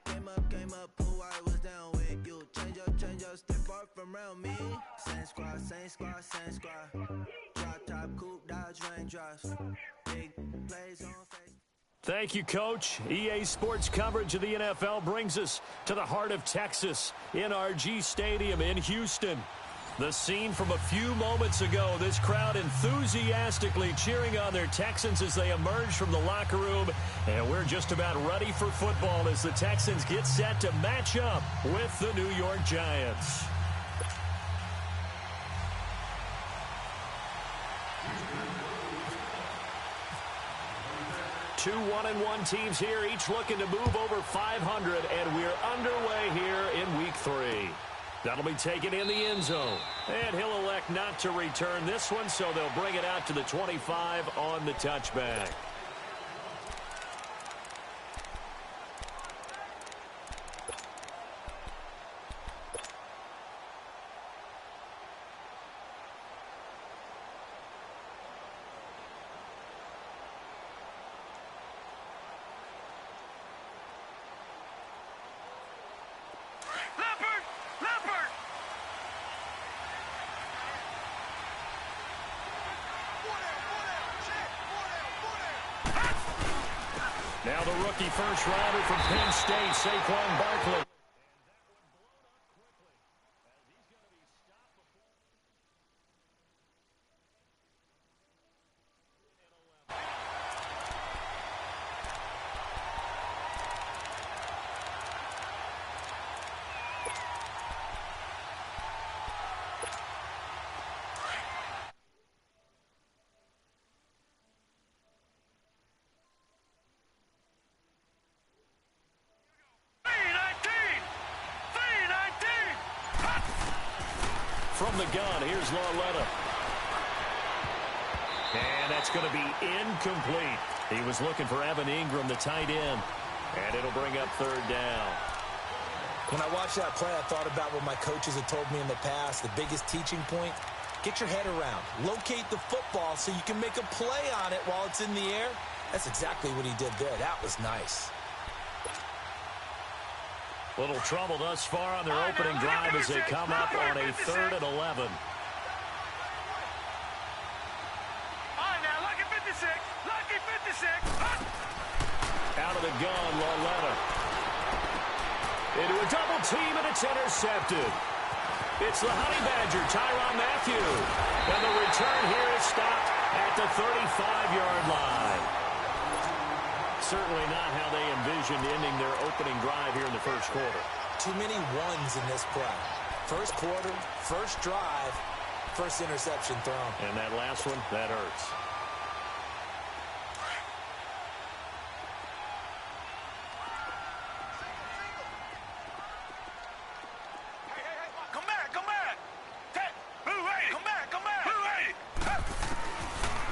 Came up, who I was down with. You change up, stay far from around me. Same squad. Drop top, coupe, Dodge raindrops. Big plays on face. Thank you, Coach. EA Sports coverage of the NFL brings us to the heart of Texas, NRG Stadium in Houston. The scene from a few moments ago, this crowd enthusiastically cheering on their Texans as they emerge from the locker room. And we're just about ready for football as the Texans get set to match up with the New York Giants. Two 1-1 teams here, each looking to move over 500, and we're underway here in Week 3. That'll be taken in the end zone. And he'll elect not to return this one, so they'll bring it out to the 25 on the touchback. Now the rookie first rounder from Penn State, Saquon Barkley. From the gun, here's Lauletta. And that's going to be incomplete. He was looking for Evan Ingram, the tight end. And it'll bring up third down. When I watched that play, I thought about what my coaches had told me in the past. The biggest teaching point, get your head around. Locate the football so you can make a play on it while it's in the air. That's exactly what he did there. That was nice. Little trouble thus far on their opening drive as they come up on a 3rd and 11. All right, now, lucky 56. Lucky 56. Out of the gun, Lauletta. Into a double team, and it's intercepted. It's the Honey Badger, Tyrann Mathieu. And the return here is stopped at the 35-yard line. Certainly not how they envisioned ending their opening drive here in the first quarter. Too many ones in this play. First quarter, first drive, first interception thrown. And that last one, that hurts. Come back. Come back.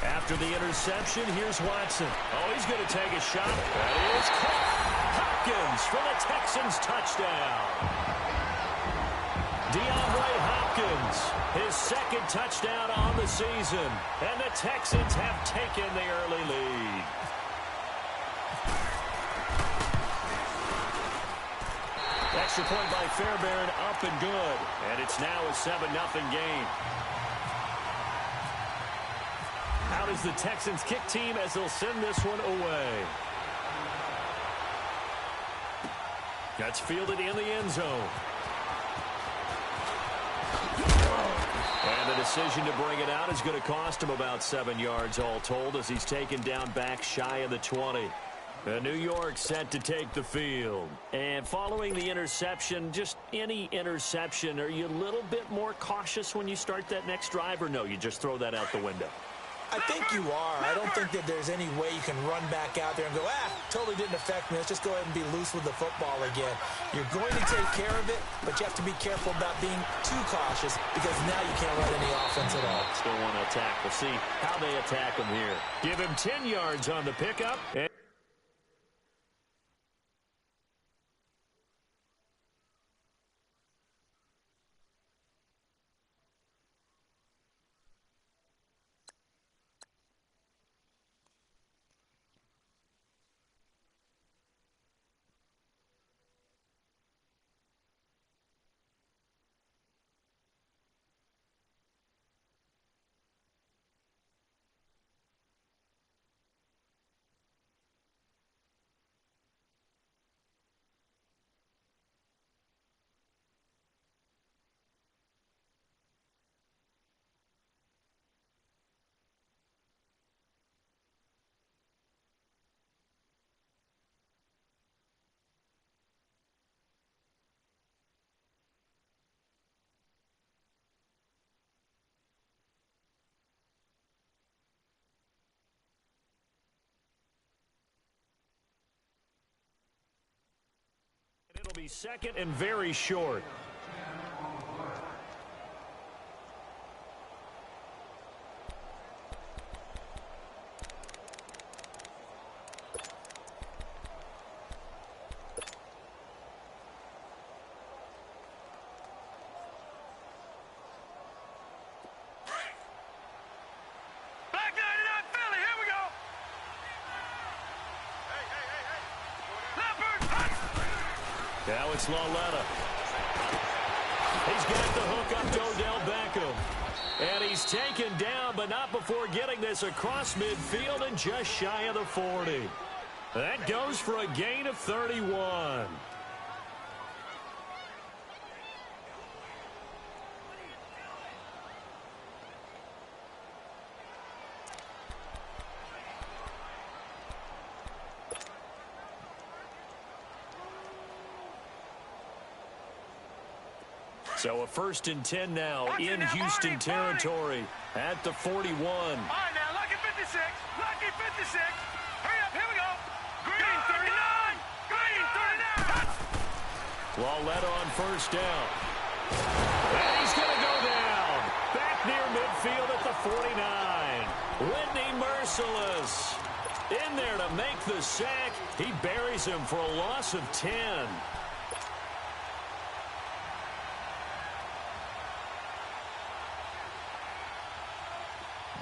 After the interception, here's Watson. Oh, he's going to take a shot. That is caught. Hopkins for the Texans touchdown. DeAndre Hopkins, his second touchdown on the season. And the Texans have taken the early lead. Extra point by Fairbairn, up and good. And it's now a 7-0 game. Out is the Texans kick team as they'll send this one away. That's fielded in the end zone. And the decision to bring it out is going to cost him about 7 yards all told as he's taken down back shy of the 20. New York set to take the field. And following the interception, just any interception, are you a little bit more cautious when you start that next drive, or no, you just throw that out the window? I think you are. I don't think that there's any way you can run back out there and go, totally didn't affect me. Let's just go ahead and be loose with the football again. You're going to take care of it, but you have to be careful about being too cautious because now you can't run any offense at all. Still want to attack. We'll see how they attack him here. Give him 10 yards on the pickup. be second and very short. Now it's Lauletta. He's got the hook up to Odell Beckham. And he's taken down, but not before getting this across midfield and just shy of the 40. That goes for a gain of 31. So a 1st and 10 now in Houston territory at the 41. All right, now, lucky 56. Lucky 56. Hurry up, here we go. Green 39. Green 39. Lauletta on 1st down. And he's going to go down. Back near midfield at the 49. Whitney Merciless in there to make the sack. He buries him for a loss of 10.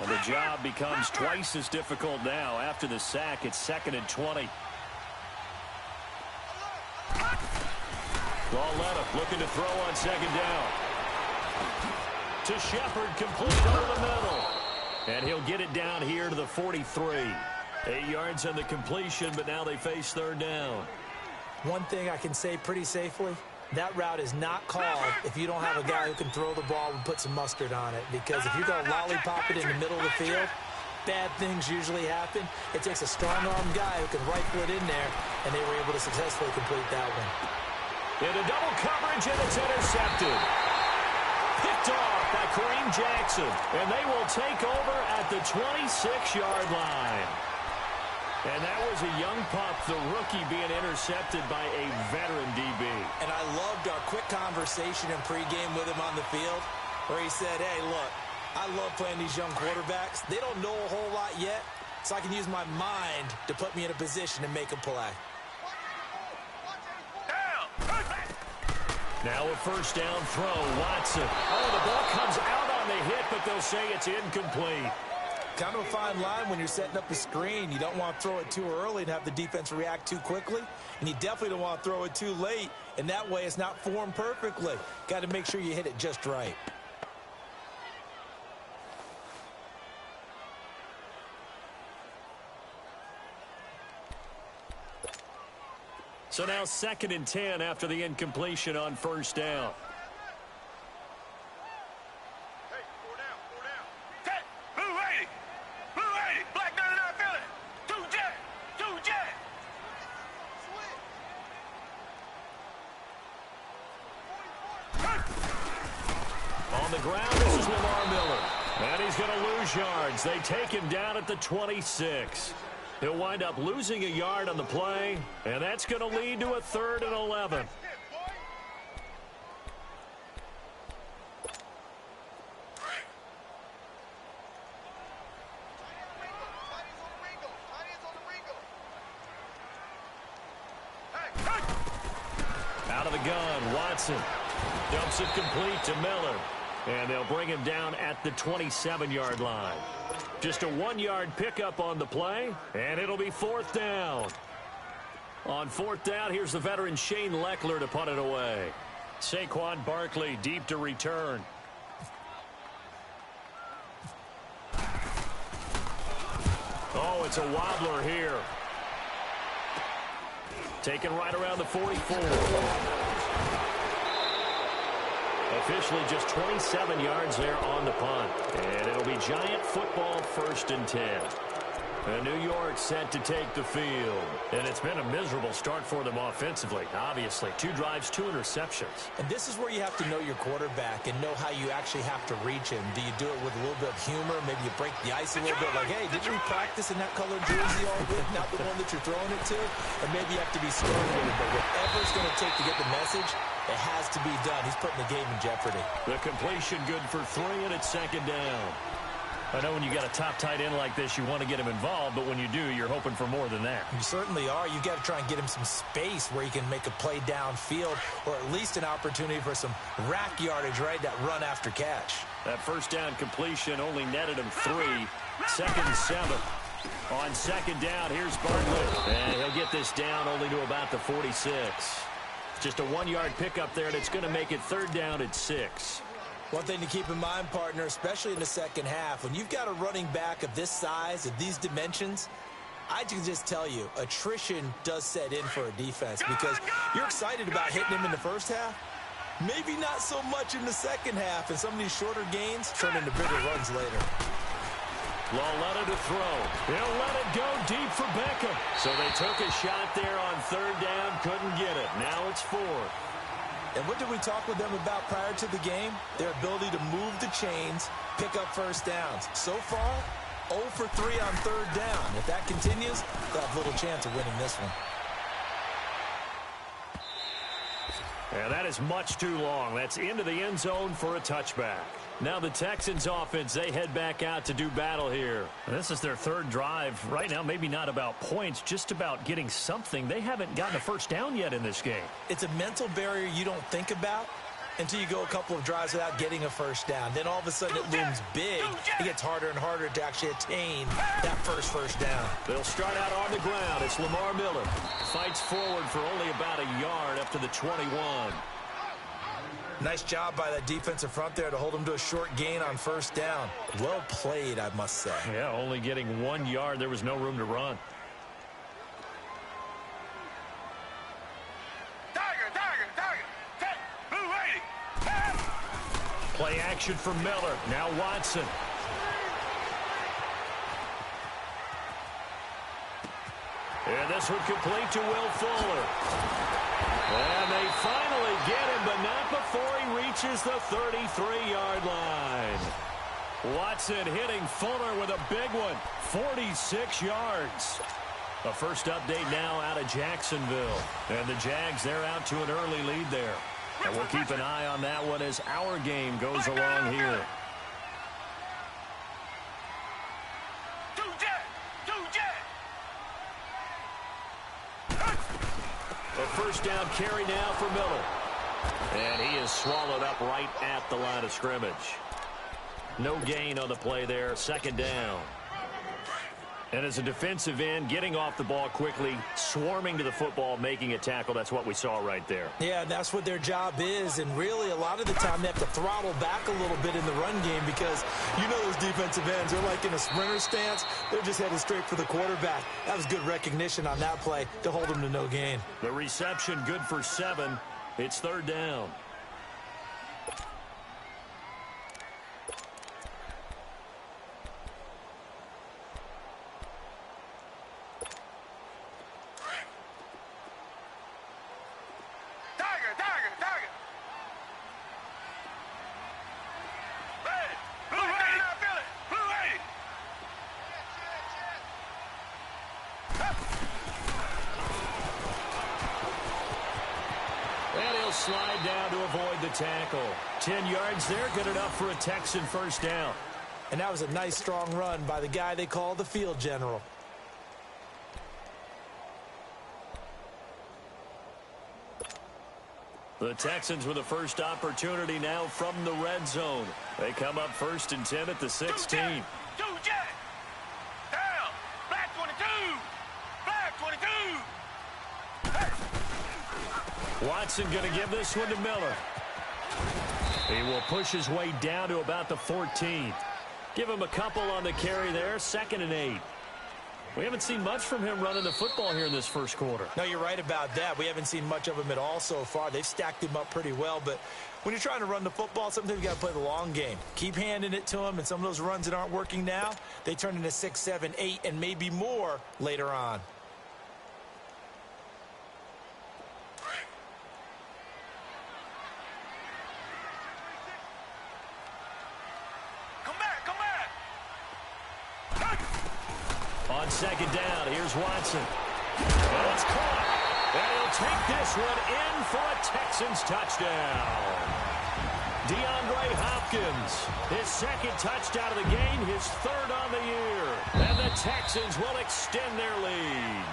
And the job becomes twice as difficult now. After the sack, it's 2nd and 20. Lauletta looking to throw on 2nd down. To Shepard, complete over the middle. And he'll get it down here to the 43. 8 yards on the completion, but now they face 3rd down. One thing I can say pretty safely, that route is not called if you don't have a guy who can throw the ball and put some mustard on it. Because if you're going to lollipop it in the middle of the field, bad things usually happen. It takes a strong-arm guy who can rifle it in there, and they were able to successfully complete that one. Into double coverage, and it's intercepted. Picked off by Kareem Jackson, and they will take over at the 26-yard line. And that was a young pup, the rookie, being intercepted by a veteran DB. And I loved our quick conversation in pregame with him on the field where he said, hey, look, I love playing these young quarterbacks. They don't know a whole lot yet, so I can use my mind to put me in a position to make a play. Now a 1st down throw, Watson. Oh, the ball comes out on the hit, but they'll say it's incomplete. Kind of a fine line when you're setting up a screen. You don't want to throw it too early and have the defense react too quickly. And you definitely don't want to throw it too late. And that way it's not formed perfectly. Got to make sure you hit it just right. So now 2nd and 10 after the incompletion on 1st down. On the ground, this is Lamar Miller. And he's going to lose yards. They take him down at the 26. He'll wind up losing a yard on the play, and that's going to lead to a 3rd and 11. Out of the gun, Watson dumps it complete to Miller. And they'll bring him down at the 27-yard line. Just a 1-yard pickup on the play, and it'll be 4th down. On 4th down, here's the veteran Shane Leckler to punt it away. Saquon Barkley deep to return. Oh, it's a wobbler here. Taken right around the 44. Officially just 27 yards there on the punt. And it'll be Giant football, 1st and 10. And New York set to take the field. And it's been a miserable start for them offensively, obviously. 2 drives, 2 interceptions. And this is where you have to know your quarterback and know how you actually have to reach him. Do you do it with a little bit of humor? Maybe you break the ice a little bit like, hey, didn't we practice in that colored jersey all week, not the one that you're throwing it to? Or maybe you have to be stern with it. But whatever it's going to take to get the message, it has to be done. He's putting the game in jeopardy. The completion good for 3, and it's 2nd down. I know when you got a top tight end like this, you want to get him involved, but when you do, you're hoping for more than that. You certainly are. You've got to try and get him some space where he can make a play downfield, or at least an opportunity for some rack yardage, right? That run after catch. That first down completion only netted him 3. 2nd and 7. On 2nd down, here's Bartlett. And he'll get this down only to about the 46. Just a 1-yard pickup there, and it's going to make it 3rd down at 6. One thing to keep in mind, partner, especially in the second half, when you've got a running back of this size, of these dimensions, I can just tell you, attrition does set in for a defense because you're excited about hitting him in the first half. Maybe not so much in the second half, and some of these shorter gains turn into bigger runs later. Lauletta to throw. He'll let it go deep for Beckham. So they took a shot there on 3rd down, couldn't get it. Now it's 4th. And what did we talk with them about prior to the game? Their ability to move the chains, pick up first downs. So far, 0 for 3 on 3rd down. If that continues, they'll have little chance of winning this one. And that is much too long. That's into the end zone for a touchback. Now the Texans offense, they head back out to do battle here. And this is their 3rd drive. Right now, maybe not about points, just about getting something. They haven't gotten a first down yet in this game. It's a mental barrier you don't think about until you go a couple of drives without getting a first down. Then all of a sudden it looms big. It gets harder and harder to actually attain that first down. They'll start out on the ground. It's Lamar Miller. Fights forward for only about a yard up to the 21. Nice job by that defensive front there to hold him to a short gain on first down. Well played, I must say. Yeah, only getting 1 yard. There was no room to run. Play action for Miller. Now Watson. And this one complete to Will Fuller. And they finally get him, but not before he reaches the 33-yard line. Watson hitting Fuller with a big one. 46 yards. A first update now out of Jacksonville. And the Jags, they're out to an early lead there. And we'll keep an eye on that one as our game goes along here. A first down carry now for Miller. And he is swallowed up right at the line of scrimmage. No gain on the play there. 2nd down. And as a defensive end, getting off the ball quickly, swarming to the football, making a tackle, that's what we saw right there. Yeah, and that's what their job is. And really, a lot of the time, they have to throttle back a little bit in the run game because you know those defensive ends, they're like in a sprinter stance. They're just headed straight for the quarterback. That was good recognition on that play to hold them to no gain. The reception good for 7. It's 3rd down. Slide down to avoid the tackle. 10 yards there, good enough for a Texan first down. And that was a nice, strong run by the guy they call the field general. The Texans with the first opportunity now from the red zone. They come up 1st and 10 at the 16. Down. Black 22. Black 22. Watson going to give this one to Miller. He will push his way down to about the 14. Give him a couple on the carry there. 2nd and 8. We haven't seen much from him running the football here in this first quarter. No, you're right about that. We haven't seen much of him at all so far. They've stacked him up pretty well, but when you're trying to run the football, sometimes you got to play the long game. Keep handing it to him, and some of those runs that aren't working now, they turn into 6, 7, 8, and maybe more later on. On second down, here's Watson. And it's caught. And he'll take this one in for a Texans touchdown. DeAndre Hopkins, his second touchdown of the game, his third on the year. And the Texans will extend their lead.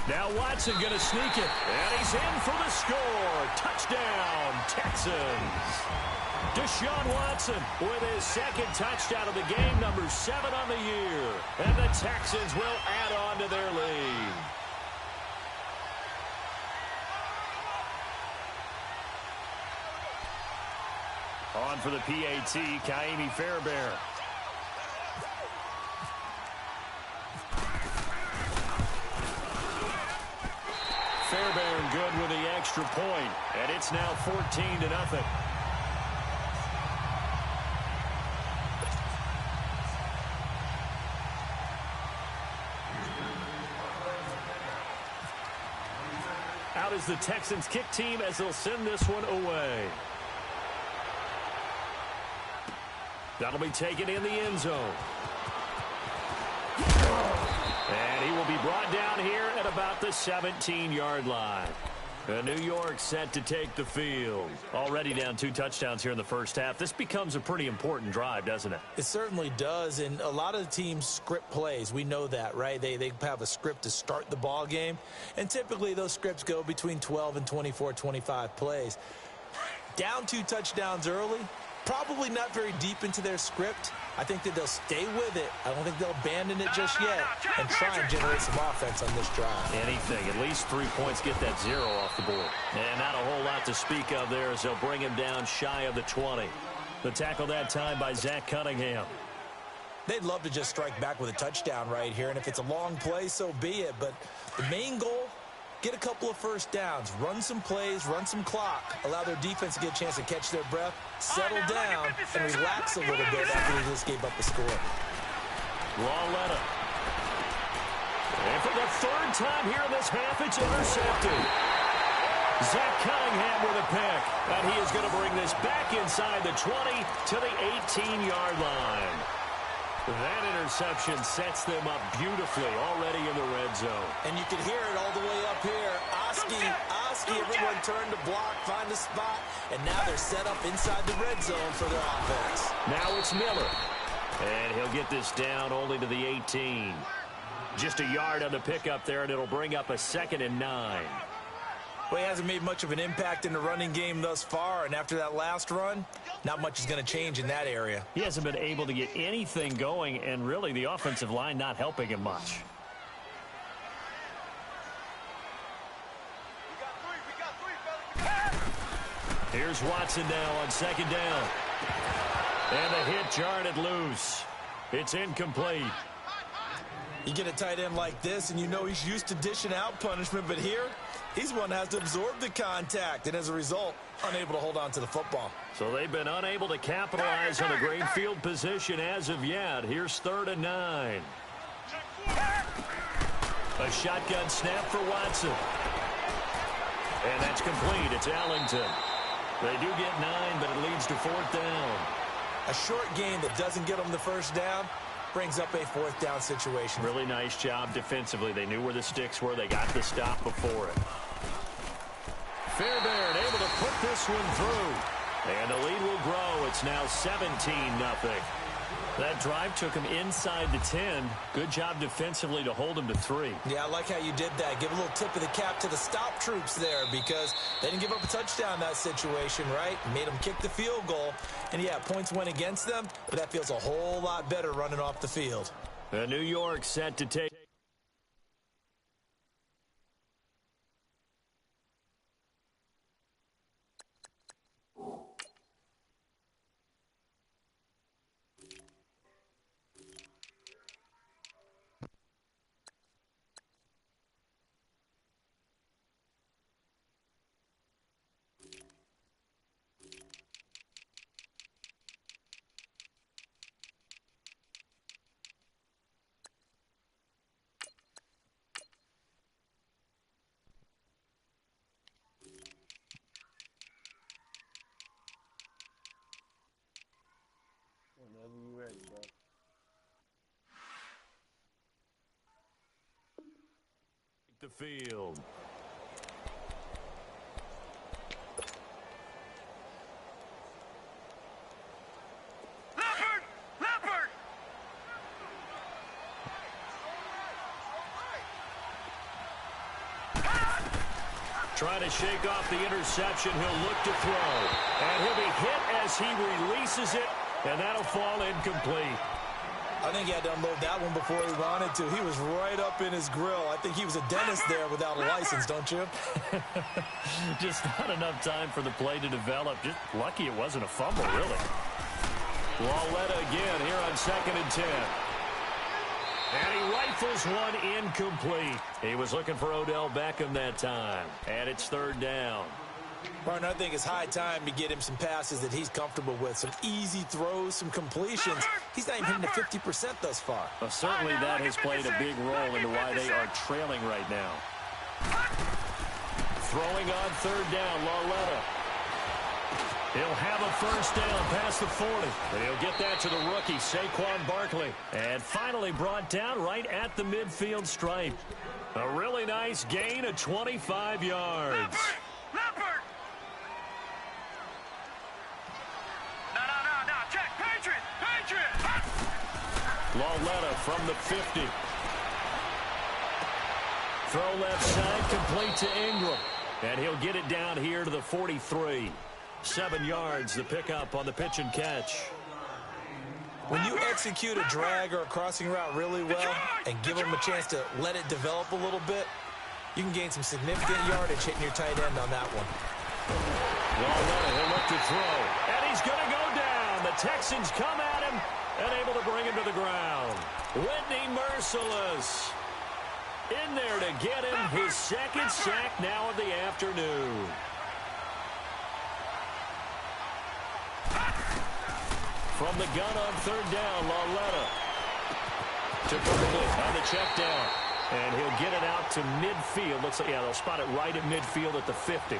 Now Watson going to sneak it, and he's in for the score. Touchdown, Texans. Deshaun Watson with his second touchdown of the game, number 7 on the year. And the Texans will add on to their lead. On for the PAT, Kaimi Fairbairn. Fairbairn good with the extra point, and it's now 14-0. Out is the Texans kick team as they'll send this one away. That'll be taken in the end zone. And he will be brought down here at about the 17-yard line. New York set to take the field. Already down 2 touchdowns here in the first half. This becomes a pretty important drive, doesn't it? It certainly does, and a lot of the teams script plays. We know that, right? They have a script to start the ball game, and typically those scripts go between 12 and 24, 25 plays. Down 2 touchdowns early, probably not very deep into their script. I think that they'll stay with it. I don't think they'll abandon it just yet and try and generate some offense on this drive. Anything. At least 3 points, get that 0 off the board. And not a whole lot to speak of there as they'll bring him down shy of the 20. The tackle that time by Zach Cunningham. They'd love to just strike back with a touchdown right here, and if it's a long play, so be it. But the main goal, get a couple of first downs, run some plays, run some clock, allow their defense to get a chance to catch their breath, settle down, and relax a little bit after they just gave up a score. Lauletta. And for the 3rd time here in this half, it's intercepted. Zach Cunningham with a pick, and he is going to bring this back inside the 20 to the 18-yard line. That interception sets them up beautifully already in the red zone. And you can hear it all the way up here. Oski, everyone turned to block, find a spot, and now they're set up inside the red zone for their offense. Now it's Miller. And he'll get this down only to the 18. Just a yard on the pickup there, and it'll bring up a 2nd and 9. Well, he hasn't made much of an impact in the running game thus far, and after that last run, not much is going to change in that area. He hasn't been able to get anything going, and really the offensive line not helping him much. Here's Watson now on 2nd down. And the hit jarred it loose. It's incomplete. You get a tight end like this, and you know he's used to dishing out punishment, but here, he's one that has to absorb the contact, and as a result, unable to hold on to the football. So they've been unable to capitalize on a great field position as of yet. Here's 3rd and 9. A shotgun snap for Watson. And that's complete. It's Ellington. They do get 9, but it leads to 4th down. A short game that doesn't get them the first down brings up a 4th down situation. Really nice job defensively. They knew where the sticks were. They got the stop before it. Fairbairn able to put this one through. And the lead will grow. It's now 17-0. That drive took him inside the 10. Good job defensively to hold him to 3. Yeah, I like how you did that. Give a little tip of the cap to the stop troops there because they didn't give up a touchdown in that situation, right? Made them kick the field goal. And, yeah, points went against them, but that feels a whole lot better running off the field. New York set to take. Whenever you ready, bro. The field. Leopard! Trying to shake off the interception. He'll look to throw. And he'll be hit as he releases it. And that'll fall incomplete. I think he had to unload that one before he wanted to. He was right up in his grill. I think he was a dentist there without a license, don't you? Just not enough time for the play to develop. Just lucky it wasn't a fumble, really. Lauletta again here on 2nd and 10. And he rifles one incomplete. He was looking for Odell Beckham that time. And it's 3rd down. Martin, I think it's high time to get him some passes that he's comfortable with. Some easy throws, some completions. He's not even hitting the 50% thus far. Well, certainly that has played a big role into why they are trailing right now. Throwing on 3rd down, Lauletta. He'll have a 1st down past the 40. And he'll get that to the rookie, Saquon Barkley. And finally brought down right at the midfield stripe. A really nice gain of 25 yards. Leopard! No, check, Patriot! Lauletta from the 50. Throw left side, complete to Ingram. And he'll get it down here to the 43. 7 yards, the pickup on the pitch and catch. When you execute a drag or a crossing route really well and give them a chance to let it develop a little bit, you can gain some significant yardage hitting your tight end on that one. Lauletta, he'll look to throw. And he's going to go down. The Texans come at him and able to bring him to the ground. Whitney Merciless in there to get him his 2nd sack now of the afternoon. From the gun on 3rd down, Lauletta to Barkley on the check down. And he'll get it out to midfield. Looks like, yeah, they'll spot it right at midfield at the 50.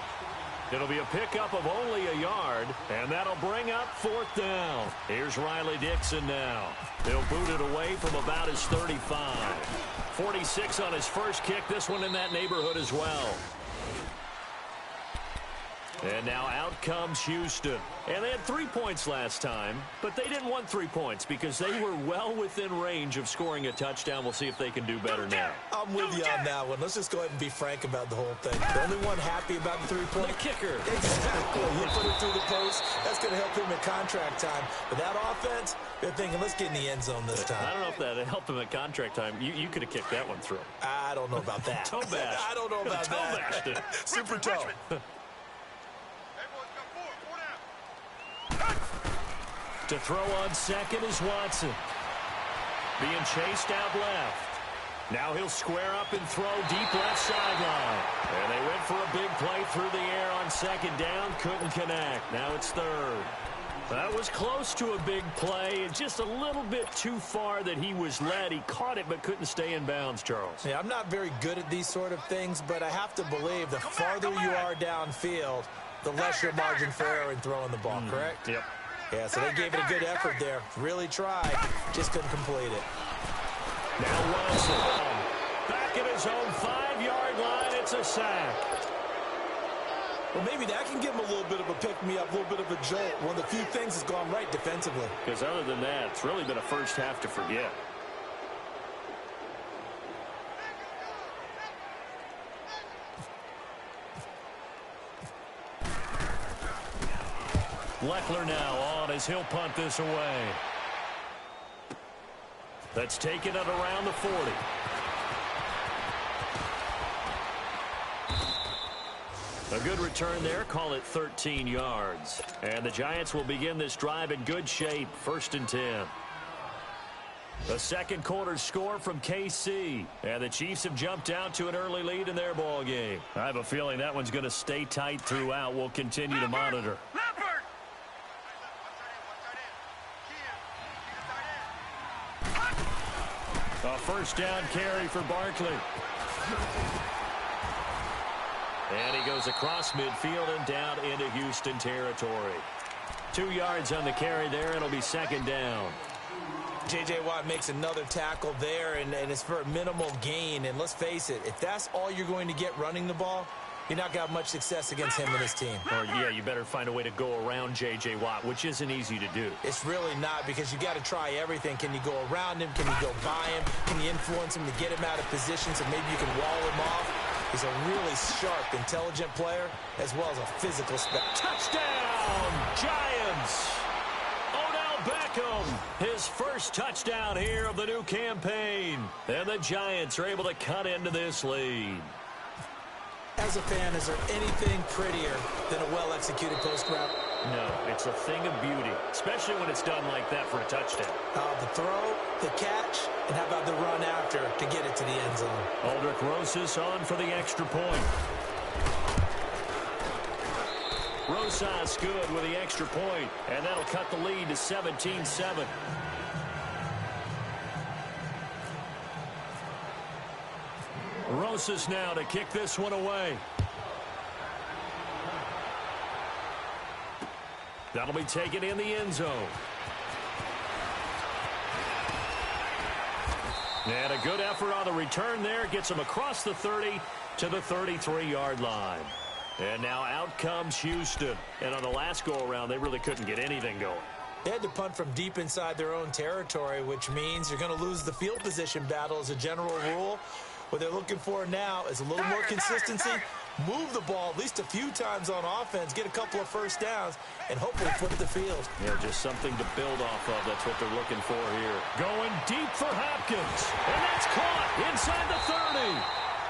It'll be a pickup of only a yard, and that'll bring up 4th down. Here's Riley Dixon now. He'll boot it away from about his 35. 46 on his first kick. This one in that neighborhood as well. And now out comes Houston. And they had 3 points last time, but they didn't want 3 points because they were well within range of scoring a touchdown. We'll see if they can do better now. I'm with you on that one. Let's just go ahead and be frank about the whole thing. The only one happy about the 3-point. The kicker. Exactly. He put it through the post. That's going to help him in contract time. But that offense, they're thinking, let's get in the end zone this time. I don't know if that helped him at contract time. You could have kicked that one through. I don't know about that. Toe bash. I don't know about toe that. Bashed it. Super toe. To throw on 2nd is Watson. Being chased out left. Now he'll square up and throw deep left sideline. And they went for a big play through the air on 2nd down. Couldn't connect. Now it's 3rd. That was close to a big play. Just a little bit too far that he was led. He caught it but couldn't stay in bounds, Charles. Yeah, I'm not very good at these sort of things, but I have to believe the farther you are downfield, the less your margin for error in throwing the ball, correct? Yep. Yeah, so they gave it a good effort there. Really tried. Just couldn't complete it. Now Watson back at his own 5-yard line. It's a sack. Well, maybe that can give him a little bit of a pick-me-up, a little bit of a jolt. One of the few things that's gone right defensively. Because other than that, it's really been a first half to forget. Leckler now on as he'll punt this away. That's taken it around the 40. A good return there. Call it 13 yards. And the Giants will begin this drive in good shape. 1st and 10. The second quarter score from KC. And the Chiefs have jumped out to an early lead in their ball game. I have a feeling that one's going to stay tight throughout. We'll continue to monitor. A first down carry for Barkley. And he goes across midfield and down into Houston territory. 2 yards on the carry there. It'll be 2nd down. J.J. Watt makes another tackle there, and it's for a minimal gain. And let's face it, if that's all you're going to get running the ball, you're not going to have much success against him and his team. Or, yeah, you better find a way to go around J.J. Watt, which isn't easy to do. It's really not, because you got to try everything. Can you go around him? Can you go by him? Can you influence him to get him out of position so maybe you can wall him off? He's a really sharp, intelligent player, as well as a physical spectacle. Touchdown, Giants! Odell Beckham, his first touchdown here of the new campaign. And the Giants are able to cut into this lead. As a fan, is there anything prettier than a well-executed post route? No, it's a thing of beauty, especially when it's done like that for a touchdown. The throw, the catch, and how about the run after to get it to the end zone? Aldrich Rosas on for the extra point. Rosas good with the extra point, and that'll cut the lead to 17-7. Rosas now to kick this one away. That'll be taken in the end zone. And a good effort on the return there. Gets him across the 30 to the 33-yard line. And now out comes Houston. And on the last go-around, they really couldn't get anything going. They had to punt from deep inside their own territory, which means you're going to lose the field position battle as a general rule. What they're looking for now is a little more consistency, move the ball at least a few times on offense, get a couple of first downs, and hopefully flip the field. Yeah, just something to build off of. That's what they're looking for here. Going deep for Hopkins, and that's caught inside the 30.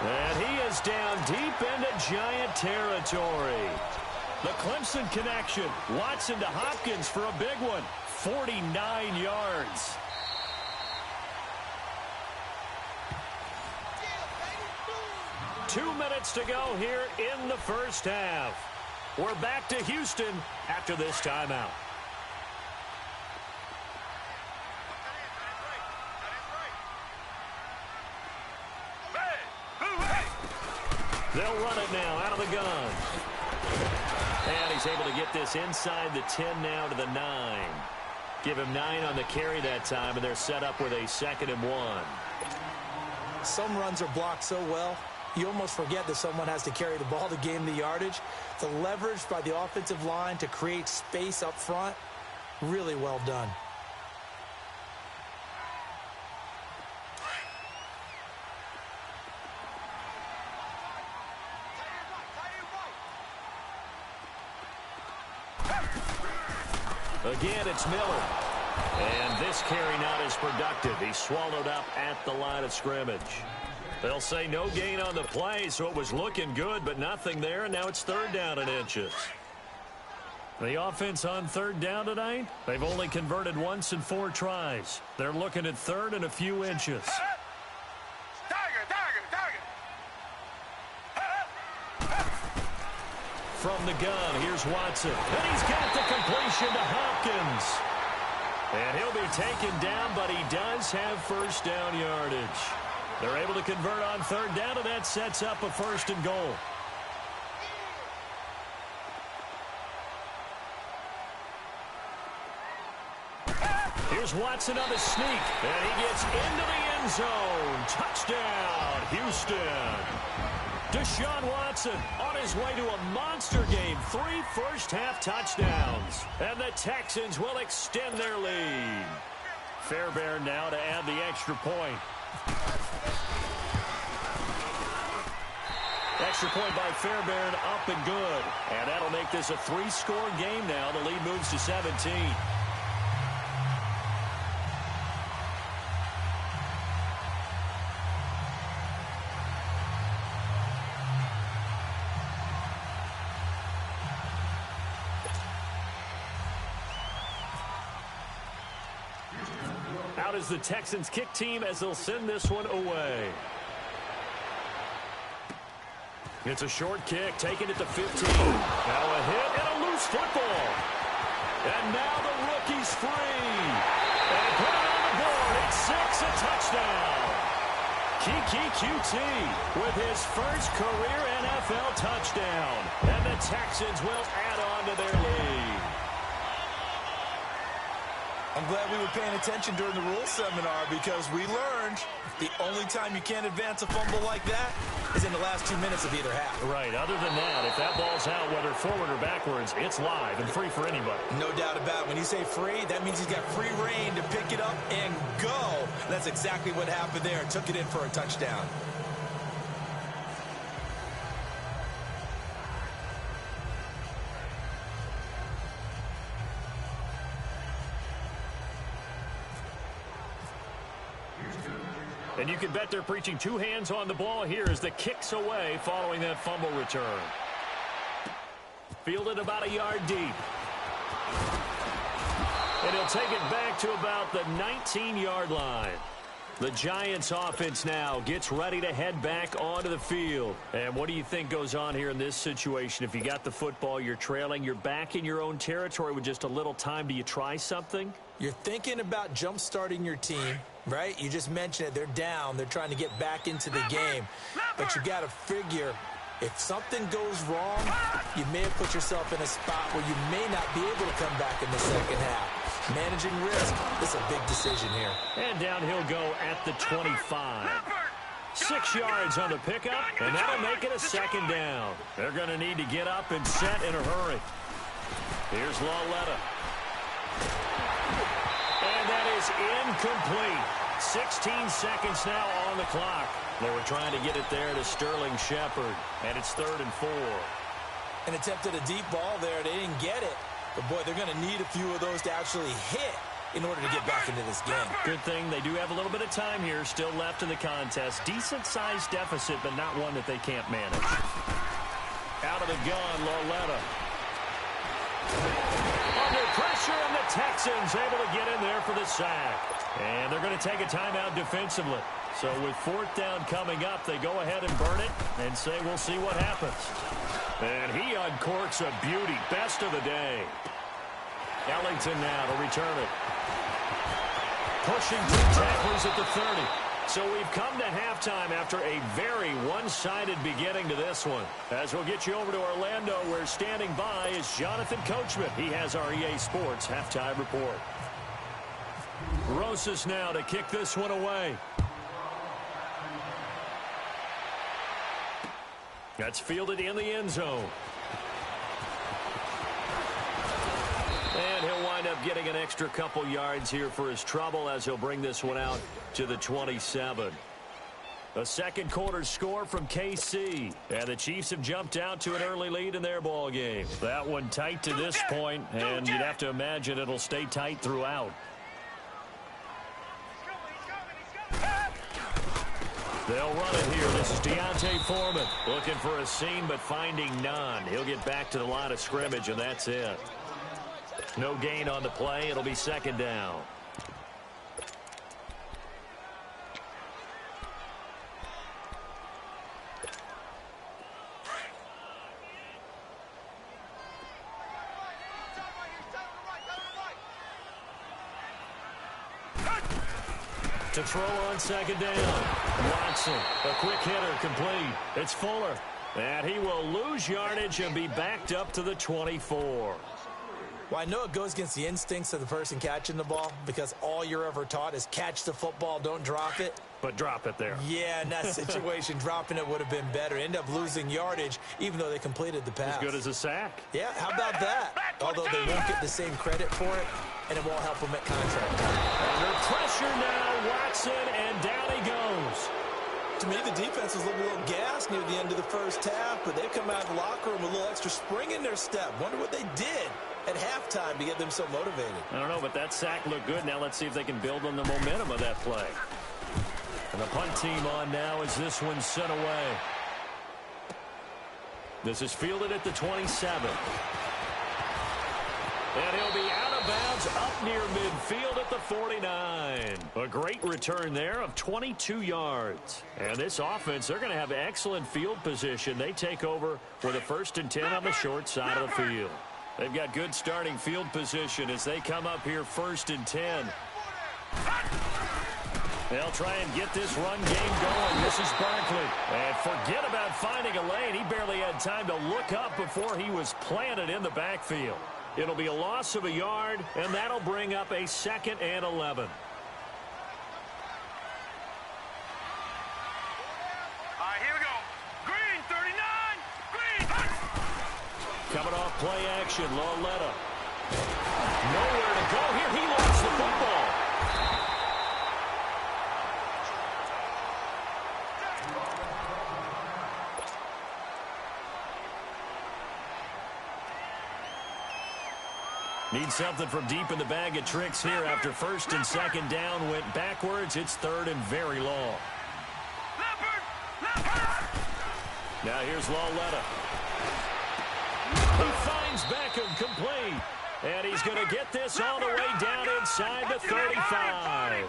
And he is down deep into Giant territory. The Clemson connection. Watson to Hopkins for a big one. 49 yards. Two minutes to go here in the first half. We're back to Houston after this timeout. They'll run it now out of the gun. And he's able to get this inside the 10 now to the 9. Give him 9 on the carry that time, and they're set up with a 2nd and 1. Some runs are blocked so well, you almost forget that someone has to carry the ball to gain the yardage. The leverage by the offensive line to create space up front, really well done. Again, it's Miller. And this carry not as productive. He's swallowed up at the line of scrimmage. They'll say no gain on the play, so it was looking good, but nothing there, and now it's 3rd down and inches. The offense on 3rd down tonight, they've only converted once in 4 tries. They're looking at 3rd and a few inches. From the gun, here's Watson. And he's got the completion to Hopkins. And he'll be taken down, but he does have first down yardage. They're able to convert on 3rd down, and that sets up a 1st and goal. Here's Watson on the sneak, and he gets into the end end zone. Touchdown, Houston. Deshaun Watson on his way to a monster game. 3 first-half touchdowns. And the Texans will extend their lead. Fairbairn now to add the extra point. Extra point by Fairbairn, up and good. And that'll make this a 3-score game now. The lead moves to 17. Out is the Texans kick team as they'll send this one away. It's a short kick, taken at the 15. Now a hit and a loose football. And now the rookie's free. And put it on the board. It's 6, a touchdown. Kiki QT with his first career NFL touchdown. And the Texans will add on to their lead. I'm glad we were paying attention during the rules seminar because we learned the only time you can't advance a fumble like that is in the last 2 minutes of either half. Right. Other than that, if that ball's out, whether forward or backwards, it's live and free for anybody. No doubt about it. When you say free, that means he's got free reign to pick it up and go. That's exactly what happened there. Took it in for a touchdown. And you can bet they're preaching 2 hands on the ball here as the kick's away following that fumble return. Fielded about a yard deep. And he'll take it back to about the 19-yard line. The Giants offense now gets ready to head back onto the field. And what do you think goes on here in this situation? If you got the football, you're trailing, you're back in your own territory with just a little time. Do you try something? You're thinking about jump-starting your team, right? You just mentioned it. They're down. They're trying to get back into the game. But you got to figure if something goes wrong, you may have put yourself in a spot where you may not be able to come back in the second half. Managing risk is a big decision here. And down he'll go at the 25. 6 yards on the pickup, and that'll make it a second down. They're going to need to get up and set in a hurry. Here's Lawletta. And that is incomplete. 16 seconds now on the clock. They were trying to get it there to Sterling Shepard, and it's 3rd and 4. And attempted a deep ball there. They didn't get it. But, boy, they're going to need a few of those to actually hit in order to get back into this game. Good thing they do have a little bit of time here still left in the contest. Decent-sized deficit, but not one that they can't manage. Out of the gun, Lawletta. Under pressure, and the Texans able to get in there for the sack. And they're going to take a timeout defensively. So with 4th down coming up, they go ahead and burn it and say we'll see what happens. And he uncorks a beauty. Best of the day. Ellington now to return it. Pushing 2 tacklers at the 30. So we've come to halftime after a very one-sided beginning to this one. As we'll get you over to Orlando, where standing by is Jonathan Coachman. He has our EA Sports halftime report. Rosas now to kick this one away. That's fielded in the end zone. And he'll wind up getting an extra couple yards here for his trouble as he'll bring this one out to the 27. A second quarter score from KC. And the Chiefs have jumped out to an early lead in their ball game. That one tight to this point, and you'd have to imagine it'll stay tight throughout. They'll run it here. This is Deontay Foreman looking for a seam but finding none. He'll get back to the line of scrimmage, and that's it. No gain on the play. It'll be 2nd down. To throw on 2nd down. Watson, a quick hitter, complete. It's Fuller. And he will lose yardage and be backed up to the 24. Well, I know it goes against the instincts of the person catching the ball because all you're ever taught is catch the football, don't drop it. But drop it there. Yeah, in that situation, dropping it would have been better. End up losing yardage, even though they completed the pass. As good as a sack. Yeah, how about that? Although they won't get the same credit for it, and it won't help them at contract time. Under pressure now, Watson, and down he goes. To me, the defense was looking a little gassed near the end of the first half, but they've come out of the locker room with a little extra spring in their step. Wonder what they did at halftime to get them so motivated. I don't know, but that sack looked good. Now let's see if they can build on the momentum of that play. And the punt team on now as this one's sent away. This is fielded at the 27. And he'll be out of bounds up near midfield at the 49. A great return there of 22 yards. And this offense, they're going to have excellent field position. They take over with a 1st and 10 on the short side of the field. They've got good starting field position as they come up here 1st and 10. They'll try and get this run game going. This is Barkley. And forget about finding a lane. He barely had time to look up before he was planted in the backfield. It'll be a loss of a yard, and that'll bring up a 2nd and 11. All right, here we go. Green, 39. Green. Coming off play action, Lauletta. Nowhere to go here. He lost the football. Need something from deep in the bag of tricks here after 1st and 2nd down went backwards. It's 3rd and very long. Now here's Lauletta. He finds Beckham complete. And he's going to get this all the way down inside the 35.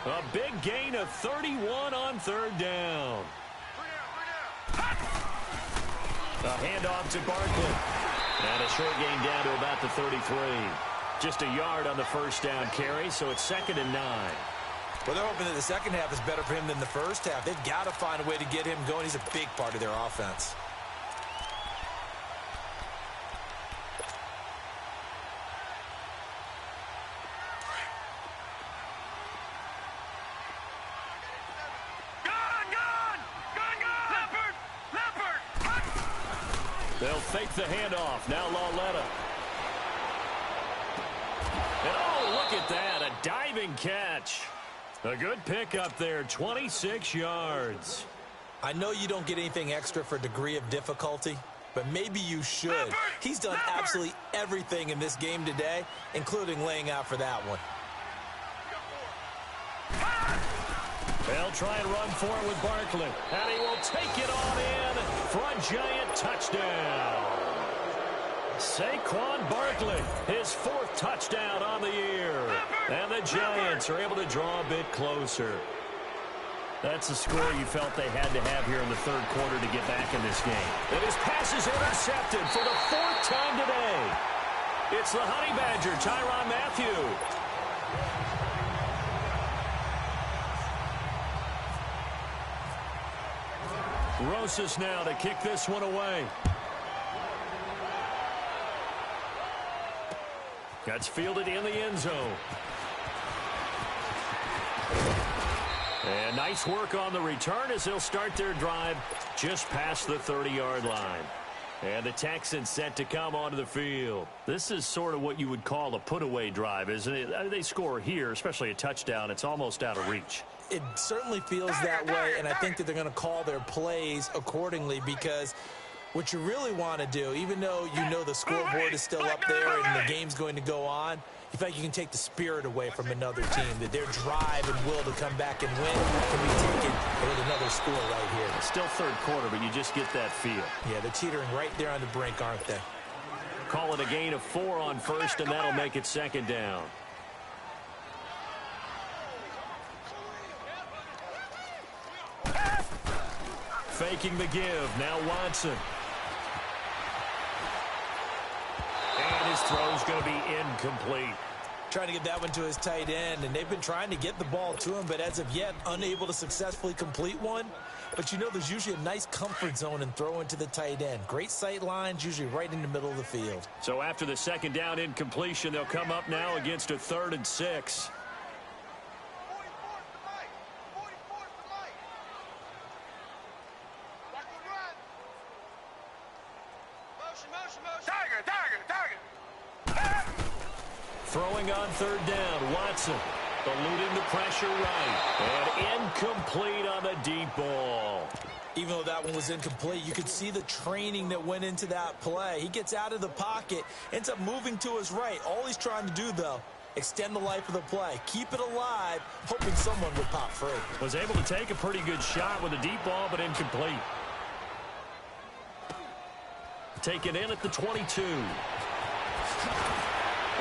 A big gain of 31 on 3rd down. A handoff to Barkley. And a short gain down to about the 33. Just a yard on the 1st down carry, so it's 2nd and 9. Well, they're hoping that the second half is better for him than the first half. They've got to find a way to get him going. He's a big part of their offense. They'll fake the handoff. Now Lauletta. And oh, look at that. A diving catch. A good pickup there. 26 yards. I know you don't get anything extra for degree of difficulty, but maybe you should. He's done absolutely everything in this game today, including laying out for that one. They'll try and run for it with Barkley. And he will take it on in for a giant touchdown. Saquon Barkley, his 4th touchdown on the year. And the Giants are able to draw a bit closer. That's the score you felt they had to have here in the 3rd quarter to get back in this game. And his pass is intercepted for the 4th time today. It's the Honey Badger, Tyrann Mathieu. Rosas now to kick this one away. That's fielded in the end zone. And nice work on the return as they'll start their drive just past the 30-yard line. And the Texans set to come onto the field. This is sort of what you would call a put-away drive, isn't it? They score here, especially a touchdown. It's almost out of reach. It certainly feels that way, and I think that they're going to call their plays accordingly because what you really want to do, even though you know the scoreboard is still up there and the game's going to go on, you feel like you can take the spirit away from another team, that their drive and will to come back and win can be taken with another score right here. It's still 3rd quarter, but you just get that feel. Yeah, they're teetering right there on the brink, aren't they? Call it a gain of 4 on 1st, and that'll make it 2nd down. Faking the give. Now Watson. And his throw's going to be incomplete. Trying to get that one to his tight end, and they've been trying to get the ball to him, but as of yet, unable to successfully complete one. But you know there's usually a nice comfort zone in throwing to the tight end. Great sight lines, usually right in the middle of the field. So after the second down incompletion, they'll come up now against a 3rd and 6. Throwing on 3rd down, Watson eluding the pressure right, and incomplete on the deep ball. Even though that one was incomplete, you could see the training that went into that play. He gets out of the pocket, ends up moving to his right. All he's trying to do, though, extend the life of the play, keep it alive, hoping someone would pop free. Was able to take a pretty good shot with a deep ball, but incomplete. Taken in at the 22.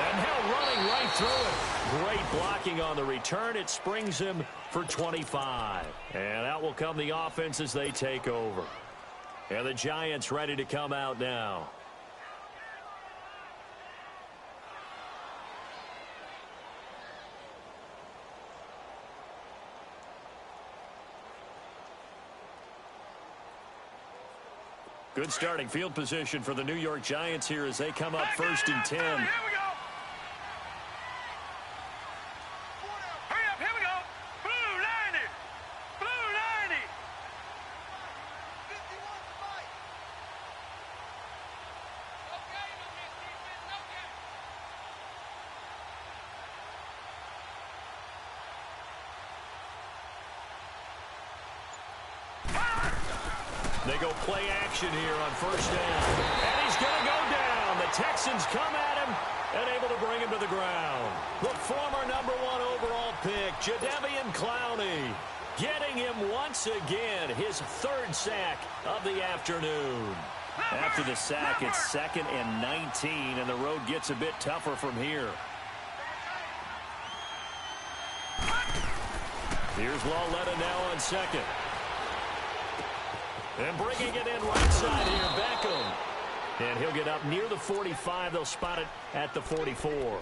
And now running right through it. Great blocking on the return. It springs him for 25. And out will come the offense as they take over. And the Giants ready to come out now. Good starting field position for the New York Giants here as they come up 1st and 10. Here we go. Hurry up, here we go. Blue 90. Blue 90. 51 fight. Okay, They go play action here on 1st down. And he's going to go down. The Texans come at him and able to bring him to the ground. The former #1 overall pick, Jadeveon Clowney, getting him once again his 3rd sack of the afternoon. After the sack, it's 2nd and 19, and the road gets a bit tougher from here. Here's Lauletta now on 2nd. And bringing it in right side here, Beckham. And he'll get up near the 45. They'll spot it at the 44.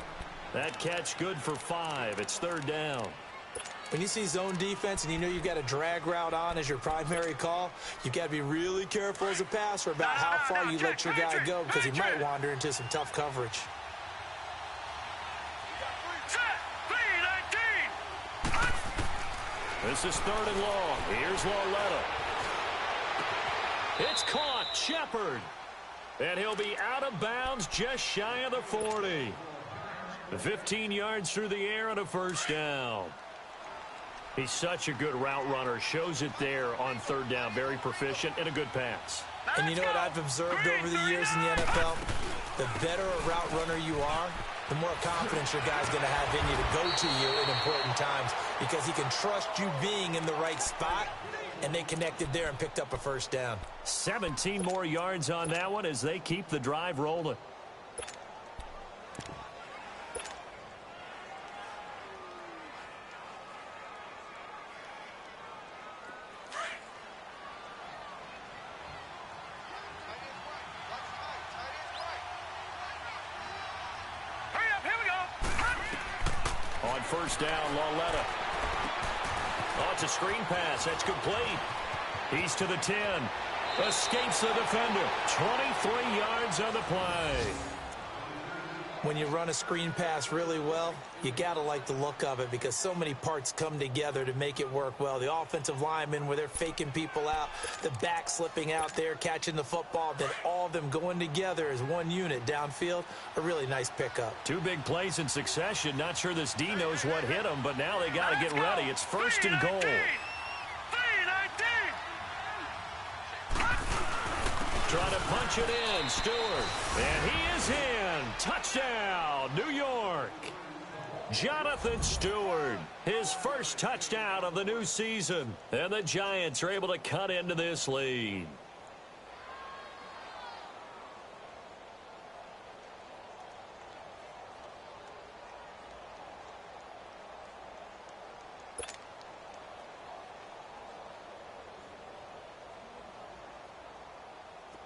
That catch good for 5. It's 3rd down. When you see zone defense and you know you've got a drag route on as your primary call, you've got to be really careful as a passer about how far you let your guy go because he might wander into some tough coverage. This is 3rd and long. Here's Lauletta. It's caught. Shepard. And he'll be out of bounds just shy of the 40. 15 yards through the air and a 1st down. He's such a good route runner. Shows it there on 3rd down. Very proficient and a good pass. And you know what I've observed over the years in the NFL? The better a route runner you are, the more confidence your guy's going to have in you to go to you in important times because he can trust you being in the right spot. And they connected there and picked up a 1st down. 17 more yards on that one as they keep the drive rolling. Hurry up, here we go. On 1st down, Lauletta. Oh, it's a screen pass. That's complete. He's to the 10. Escapes the defender. 23 yards on the play. When you run a screen pass really well, you got to like the look of it because so many parts come together to make it work well. The offensive linemen where they're faking people out, the back slipping out there, catching the football, then all of them going together as one unit downfield. A really nice pickup. 2 big plays in succession. Not sure this D knows what hit him, but now they got to get ready. It's 1st and goal. 319. Trying to punch it in, Stewart. And he is in. Touchdown, New York. Jonathan Stewart, his 1st touchdown of the new season. And the Giants are able to cut into this lead.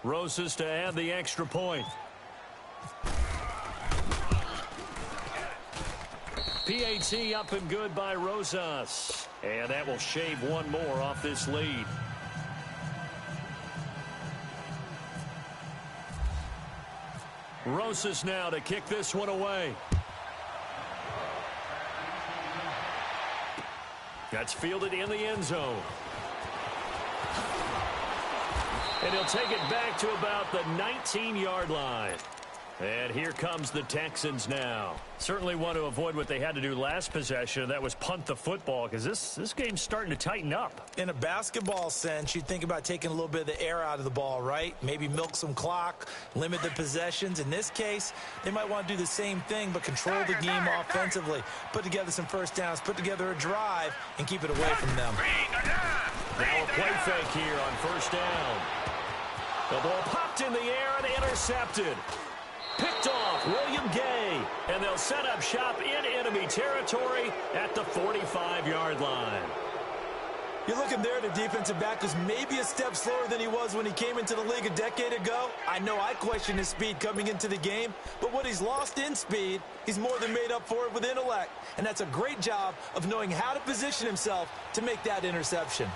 Roses to add the extra point. PAT up and good by Rosas. And that will shave one more off this lead. Rosas now to kick this one away. That's fielded in the end zone. And he'll take it back to about the 19-yard line. And here comes the Texans now. Certainly want to avoid what they had to do last possession. That was punt the football, because this game's starting to tighten up. In a basketball sense, you'd think about taking a little bit of the air out of the ball, right? Maybe milk some clock, limit the possessions. In this case, they might want to do the same thing, but control the game offensively. Put together some first downs, put together a drive, and keep it away from them. Now a play fake here on first down. The ball popped in the air and intercepted. Picked off William Gay, and they'll set up shop in enemy territory at the 45-yard line. You're looking there, the defensive back was maybe a step slower than he was when he came into the league a decade ago. I know I questioned his speed coming into the game, but what he's lost in speed, he's more than made up for it with intellect. And that's a great job of knowing how to position himself to make that interception.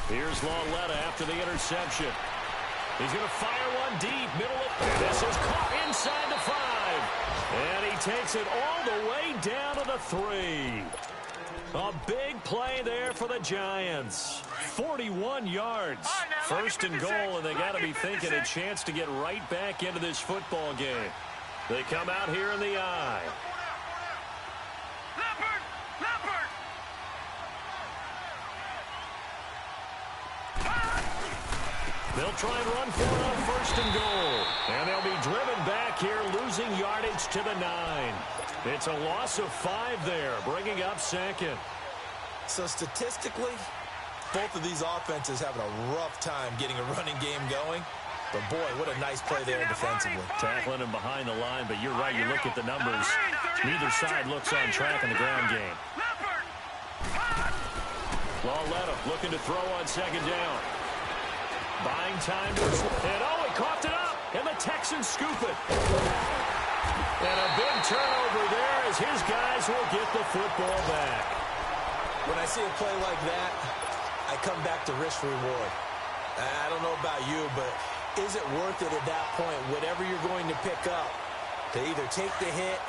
Here's Lauletta after the interception. He's going to fire one deep, middle of... And this is caught inside the 5. And he takes it all the way down to the 3. A big play there for the Giants. 41 yards. First and goal, and they got to be thinking a chance to get right back into this football game. They come out here in the I. They'll try and run for it on first and goal. And they'll be driven back here, losing yardage to the 9. It's a loss of 5 there, bringing up second. So statistically, both of these offenses having a rough time getting a running game going. But boy, what a nice play there defensively. Tackling him behind the line, but you're right, you look at the numbers. Neither side looks on track in the ground game. Lauletta looking to throw on second down. Buying time. And oh, he coughed it up. And the Texans scoop it. And a big turnover there as his guys will get the football back. When I see a play like that, I come back to risk reward. I don't know about you, but is it worth it at that point, whatever you're going to pick up, to either take the hit,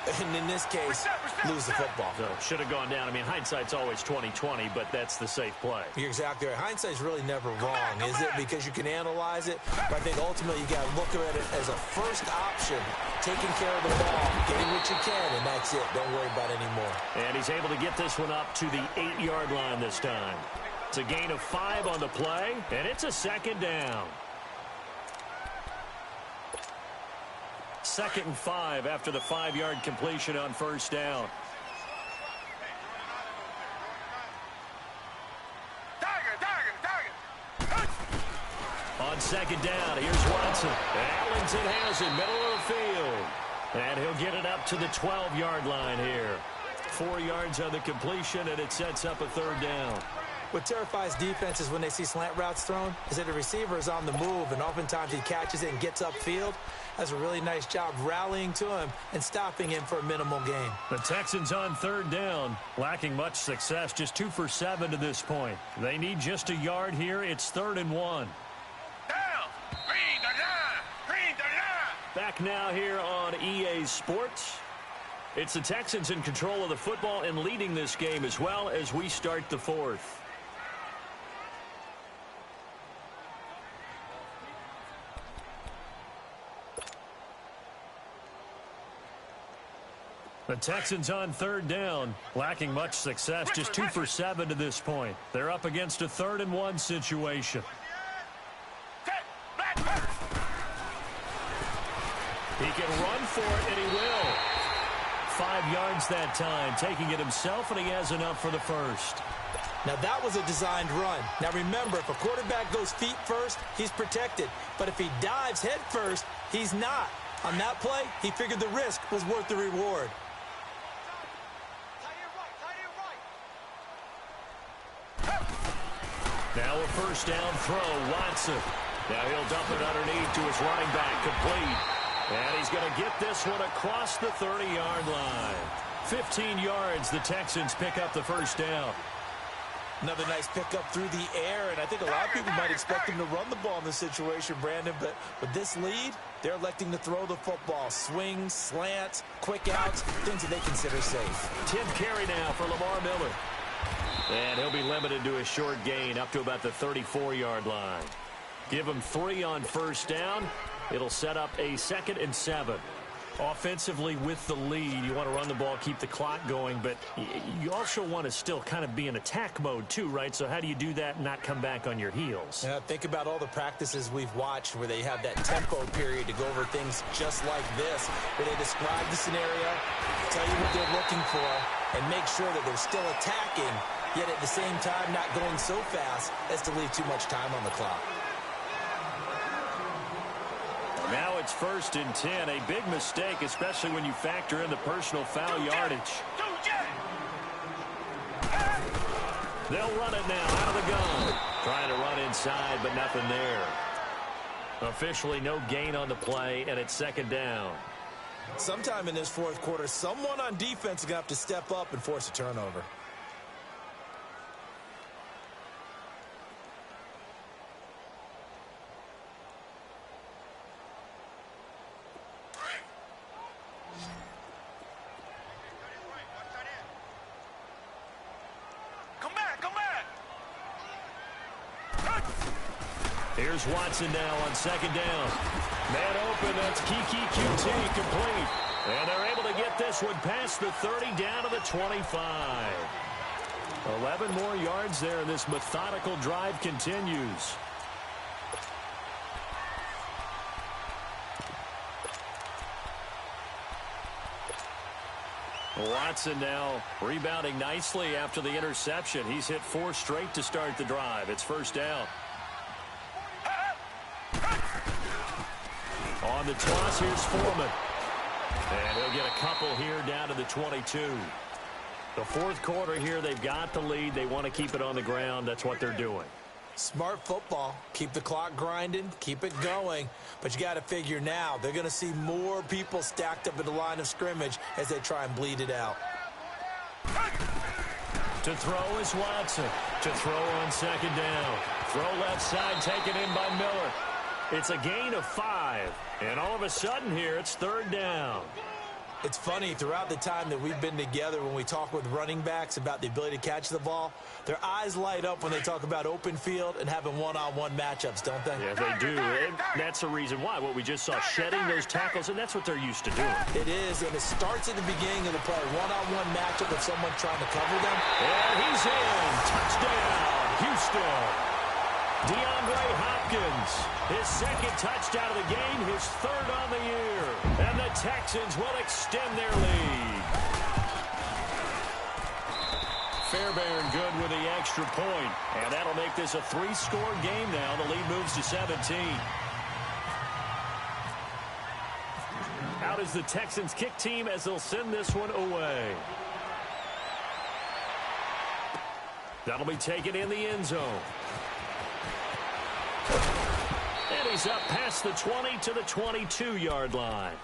and in this case, lose the football? So should have gone down. I mean, hindsight's always 20/20, but that's the safe play. You're exactly right. Hindsight's really never wrong, is it? Because you can analyze it. But I think ultimately you got to look at it as a first option, taking care of the ball, getting what you can, and that's it. Don't worry about it anymore. And he's able to get this one up to the 8-yard line this time. It's a gain of 5 on the play, and it's a second down. 2nd and 5 after the 5-yard completion on first down. On second down, here's Watson. Allington has it, middle of the field. And he'll get it up to the 12-yard line here. 4 yards on the completion, and it sets up a 3rd down. What terrifies defenses when they see slant routes thrown is that the receiver is on the move, and oftentimes he catches it and gets upfield. Does a really nice job rallying to him and stopping him for a minimal gain. The Texans on 3rd down, lacking much success, just 2 for 7 to this point. They need just a yard here. It's 3rd and 1. Back now here on EA Sports. It's the Texans in control of the football and leading this game as well as we start the 4th. The Texans on 3rd down, lacking much success, just 2 for 7 to this point. They're up against a 3rd and 1 situation. He can run for it, and he will. 5 yards that time, taking it himself, and he has enough for the 1st. Now, that was a designed run. Now, remember, if a quarterback goes feet first, he's protected. But if he dives head first, he's not. On that play, he figured the risk was worth the reward. Now a first down throw, Watson. Now he'll dump it underneath to his running back, complete. And he's going to get this one across the 30-yard line. 15 yards, the Texans pick up the first down. Another nice pickup through the air, and I think a lot of people might expect him to run the ball in this situation, Brandon, but with this lead, they're electing to throw the football. Swings, slants, quick outs, things that they consider safe. 10th carry now for Lamar Miller. And he'll be limited to a short gain up to about the 34-yard line. Give him 3 on first down. It'll set up a 2nd and 7. Offensively with the lead, you want to run the ball, keep the clock going, but you also want to still kind of be in attack mode too, right? So how do you do that and not come back on your heels? Yeah, think about all the practices we've watched where they have that tempo period to go over things just like this, where they describe the scenario, tell you what they're looking for, and make sure that they're still attacking, yet at the same time not going so fast as to leave too much time on the clock. Now it's 1st and 10. A big mistake, especially when you factor in the personal foul yardage. They'll run it now out of the gun. Trying to run inside, but nothing there. Officially no gain on the play, and it's 2nd down. Sometime in this 4th quarter, someone on defense is going to have to step up and force a turnover. Here's Watson now on 2nd down. Man open, that's Kiki QT, complete. And they're able to get this one past the 30 down to the 25. 11 more yards there, and this methodical drive continues. Watson now rebounding nicely after the interception. He's hit 4 straight to start the drive. It's 1st down. On the toss, here's Foreman. And he'll get a couple here down to the 22. The 4th quarter here, they've got the lead. They want to keep it on the ground. That's what they're doing. Smart football. Keep the clock grinding. Keep it going. But you got to figure now, they're going to see more people stacked up at the line of scrimmage as they try and bleed it out. To throw is Watson. To throw on 2nd down. Throw left side, taken in by Miller. It's a gain of 5. And all of a sudden here, it's 3rd down. It's funny, throughout the time that we've been together, when we talk with running backs about the ability to catch the ball, their eyes light up when they talk about open field and having one-on-one matchups, don't they? Yeah, they do. And that's the reason why. What we just saw, shedding those tackles, and that's what they're used to doing. It is, and it starts at the beginning of the play. One-on-one matchup with someone trying to cover them. And he's in. Touchdown, Houston. DeAndre Hopkins, his 2nd touchdown of the game, his 3rd on the year. And the Texans will extend their lead. Fairbairn good with the extra point. And that'll make this a 3-score game now. The lead moves to 17. Out is the Texans kick team as they'll send this one away. That'll be taken in the end zone. And he's up past the 20 to the 22-yard line.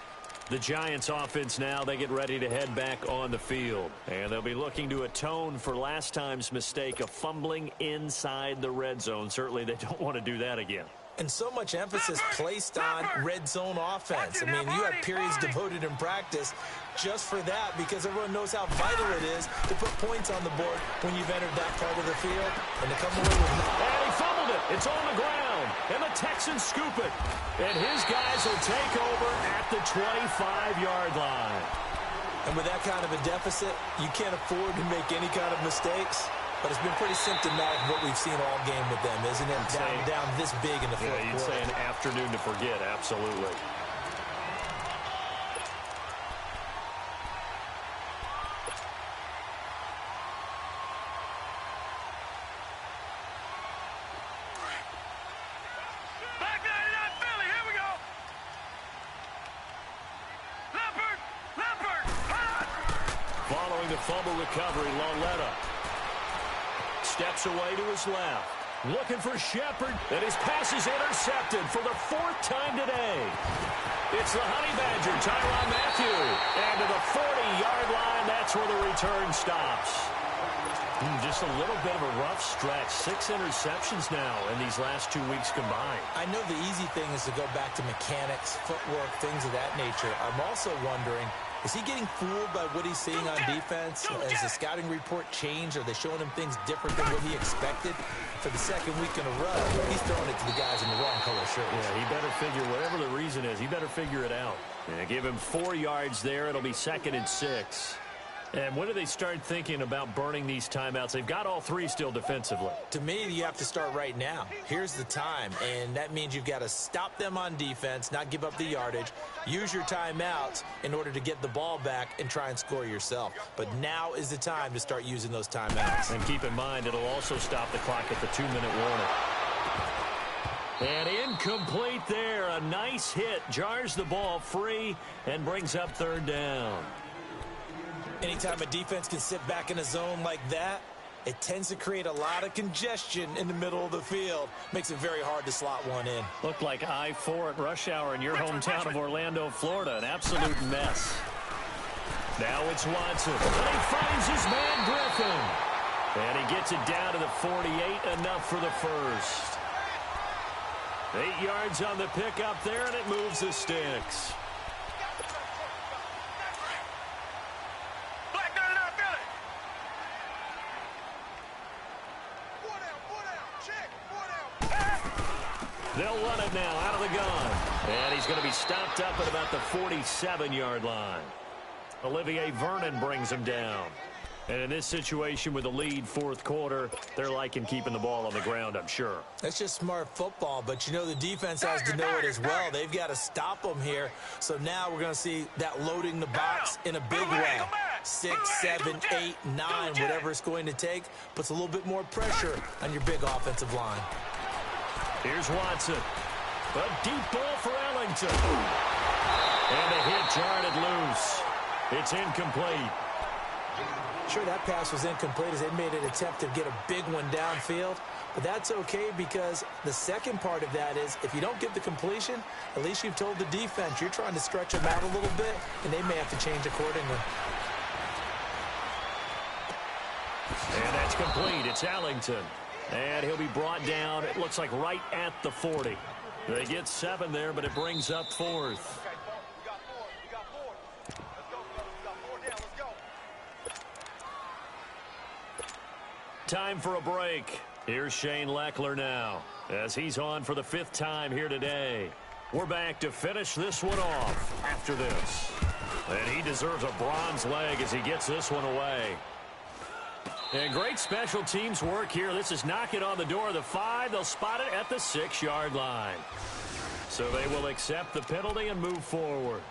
The Giants offense now, they get ready to head back on the field. And they'll be looking to atone for last time's mistake of fumbling inside the red zone. Certainly they don't want to do that again. And so much emphasis placed on red zone offense. I mean, you have periods devoted in practice just for that because everyone knows how vital it is to put points on the board when you've entered that part of the field. And to come away with... And he fumbled it. It's on the ground. And the Texans scoop it. And his guys will take over at the 25-yard line. And with that kind of a deficit, you can't afford to make any kind of mistakes. But it's been pretty symptomatic of what we've seen all game with them, isn't it? Down this big in the 4th quarter. You'd say an afternoon to forget, absolutely. Back 99 Philly, here we go. Leopard. Following the fumble recovery, Lauletta steps away to his left. Looking for Shepard, and his pass is intercepted for the 4th time today. It's the Honey Badger, Tyrann Mathieu. And to the 40-yard line, that's where the return stops. Just a little bit of a rough stretch. 6 interceptions now in these last 2 weeks combined. I know the easy thing is to go back to mechanics, footwork, things of that nature. I'm also wondering, is he getting fooled by what he's seeing on defense? Has the scouting report changed? Are they showing him things different than what he expected? For the 2nd week in a row, he's throwing it to the guys in the wrong color shirts. Yeah, he better figure, whatever the reason is, he better figure it out. Yeah, give him 4 yards there. It'll be 2nd and 6. And when do they start thinking about burning these timeouts? They've got all 3 still defensively. To me, you have to start right now. Here's the time, and that means you've got to stop them on defense, not give up the yardage, use your timeouts in order to get the ball back and try and score yourself. But now is the time to start using those timeouts. And keep in mind, it'll also stop the clock at the 2-minute warning. And incomplete there. A nice hit. Jars the ball free and brings up 3rd down. Anytime a defense can sit back in a zone like that, it tends to create a lot of congestion in the middle of the field. Makes it very hard to slot one in. Looked like I-4 at rush hour in your hometown of Orlando, Florida. An absolute mess. Now it's Watson. And he finds his man Griffin. And he gets it down to the 48. Enough for the first. 8 yards on the pickup there, and it moves the sticks. They'll run it now out of the gun. And he's going to be stopped up at about the 47-yard line. Olivier Vernon brings him down. And in this situation with a lead 4th quarter, they're liking keeping the ball on the ground, I'm sure. That's just smart football, but you know the defense has to know it as well. They've got to stop them here. So now we're going to see that loading the box in a big way. 6, 7, 8, 9, whatever it's going to take, puts a little bit more pressure on your big offensive line. Here's Watson. A deep ball for Ellington. And a hit jarred it loose. It's incomplete. Sure, that pass was incomplete as they made an attempt to get a big one downfield. But that's okay because the second part of that is if you don't get the completion, at least you've told the defense you're trying to stretch them out a little bit, and they may have to change accordingly. And that's complete. It's Ellington. And he'll be brought down, it looks like right at the 40. They get 7 there, but it brings up 4th. Time for a break. Here's Shane Leckler now, as he's on for the 5th time here today. We're back to finish this one off after this. And he deserves a bronze leg as he gets this one away. And great special teams work here. This is knocking on the door of the 5. They'll spot it at the 6-yard line. So they will accept the penalty and move forward.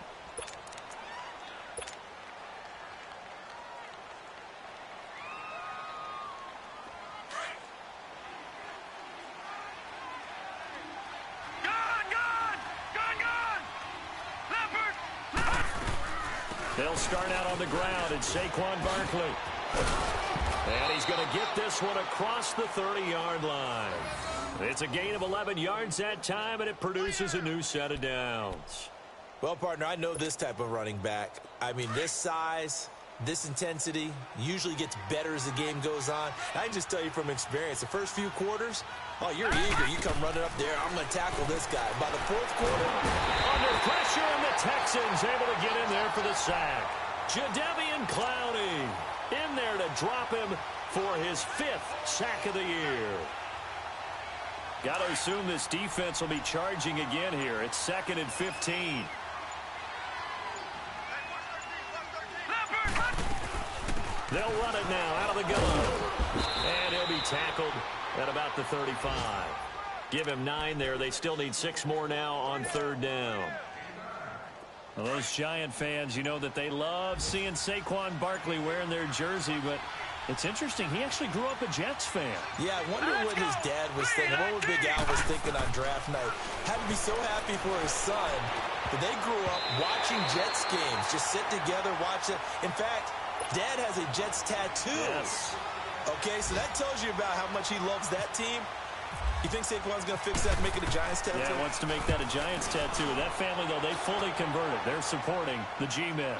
They'll start out on the ground, and Saquon Barkley. And he's going to get this one across the 30-yard line. It's a gain of 11 yards that time, and it produces a new set of downs. Well, partner, I know this type of running back. I mean, this size, this intensity usually gets better as the game goes on. I can just tell you from experience, the first few quarters, oh, you're eager. You come running up there, I'm going to tackle this guy. By the 4th quarter, under pressure, and the Texans able to get in there for the sack. Jadeveon Clowney in there to drop him for his 5th sack of the year. Got to assume this defense will be charging again here. It's 2nd and 15. They'll run it now out of the gun. And he'll be tackled at about the 35. Give him 9 there. They still need 6 more now on 3rd down. Well, those Giant fans, you know that they love seeing Saquon Barkley wearing their jersey, but it's interesting. He actually grew up a Jets fan. Yeah, I wonder what his dad was thinking. What Big Al was thinking on draft night. Had to be so happy for his son that they grew up watching Jets games. Just sit together, watch it. In fact, Dad has a Jets tattoo. Yes. Okay, so that tells you about how much he loves that team. You think Saquon's going to fix that and make it a Giants tattoo? Yeah, he wants to make that a Giants tattoo. That family, though, they fully converted. They're supporting the G-Men.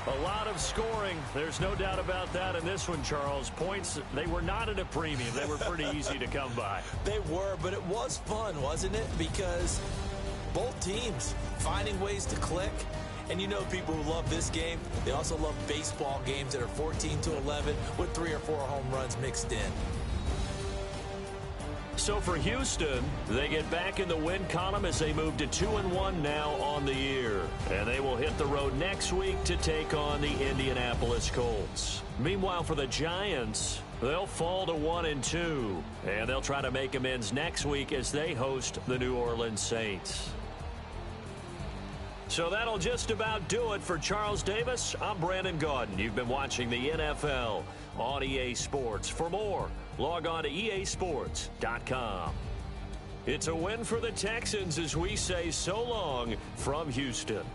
A lot of scoring. There's no doubt about that in this one, Charles. Points, they were not at a premium. They were pretty easy to come by. They were, but it was fun, wasn't it? Because both teams finding ways to click. And you know people who love this game, they also love baseball games that are 14-11 with 3 or 4 home runs mixed in. So for Houston, they get back in the win column as they move to 2-1 now on the year. And they will hit the road next week to take on the Indianapolis Colts. Meanwhile, for the Giants, they'll fall to 1-2. And they'll try to make amends next week as they host the New Orleans Saints. So that'll just about do it for Charles Davis. I'm Brandon Gaudin. You've been watching the NFL on EA Sports. For more, log on to easports.com. It's a win for the Texans as we say so long from Houston.